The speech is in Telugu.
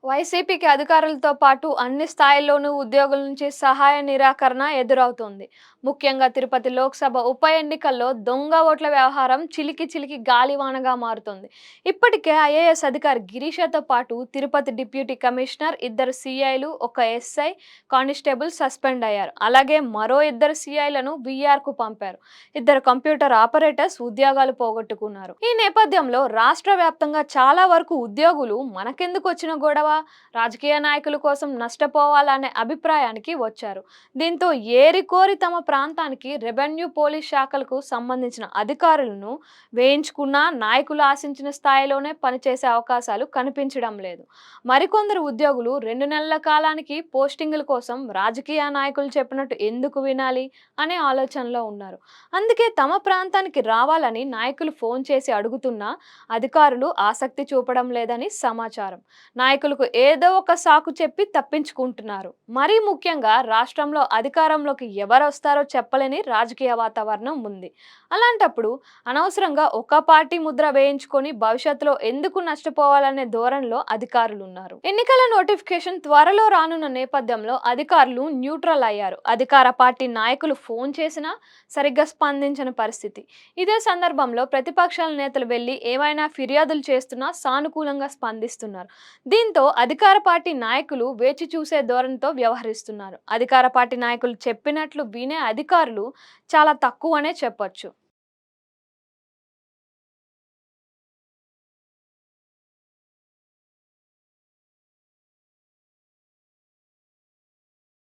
వైసీపీకి అధికారులతో పాటు అన్ని స్థాయిల్లోనూ ఉద్యోగుల నుంచి సహాయ నిరాకరణ ఎదురవుతోంది. ముఖ్యంగా తిరుపతి లోక్సభ ఉప ఎన్నికల్లో దొంగ ఓట్ల వ్యవహారం చిలికి చిలికి గాలివానగా మారుతోంది. ఇప్పటికే ఐఏఎస్ అధికారి గిరీషతో పాటు తిరుపతి డిప్యూటీ కమిషనర్, ఇద్దరు సీఐలు, ఒక ఎస్ఐ, కానిస్టేబుల్ సస్పెండ్ అయ్యారు. అలాగే మరో ఇద్దరు సీఐలను వీఆర్కు పంపారు. ఇద్దరు కంప్యూటర్ ఆపరేటర్స్ ఉద్యోగాలు పోగొట్టుకున్నారు. ఈ నేపథ్యంలో రాష్ట్ర వ్యాప్తంగా చాలా వరకు ఉద్యోగులు మనకెందుకు వచ్చిన గొడవ, రాజకీయ నాయకుల కోసం నష్టపోవాలనే అభిప్రాయానికి వచ్చారు. దీంతో ఏరికోరి తమ ప్రాంతానికి రెవెన్యూ, పోలీస్ శాఖలకు సంబంధించిన అధికారులను వేయించుకున్నా నాయకులు ఆశించిన స్థాయిలోనే పనిచేసే అవకాశాలు కనిపించడం లేదు. మరికొందరు ఉద్యోగులు 2 నెలల కాలానికి పోస్టింగుల కోసం రాజకీయ నాయకులు చెప్పినట్టు ఎందుకు వినాలి అనే ఆలోచనలో ఉన్నారు. అందుకే తమ ప్రాంతానికి రావాలని నాయకులు ఫోన్ చేసి అడుగుతున్నా అధికారులు ఆసక్తి చూపడం లేదని సమాచారం. నాయకులకు ఏదో ఒక సాకు చెప్పి తప్పించుకుంటున్నారు. మరీ ముఖ్యంగా రాష్ట్రంలో అధికారంలోకి ఎవరొస్తారో చెప్పలేని రాజకీయ వాతావరణం ఉంది. అలాంటప్పుడు అనవసరంగా ఒక పార్టీ ముద్ర వేయించుకొని భవిష్యత్తులో ఎందుకు నష్టపోవాలనే ధోరణిలో అధికారులు ఉన్నారు. ఎన్నికల నోటిఫికేషన్ త్వరలో రానున్న నేపథ్యంలో అధికారులు న్యూట్రల్ అయ్యారు. అధికార పార్టీ నాయకులు ఫోన్ చేసినా సరిగ్గా స్పందించని పరిస్థితి. ఇదే సందర్భంలో ప్రతిపక్షాల నేతలు వెళ్లి ఏమైనా ఫిర్యాదులు చేస్తున్నా సానుకూలంగా స్పందిస్తున్నారు. దీంతో అధికార పార్టీ నాయకులు వేచి చూసే ధోరణితో వ్యవహరిస్తున్నారు. అధికార పార్టీ నాయకులు చెప్పినట్లు వినే అధికారులు చాలా తక్కువనే చెప్పొచ్చు.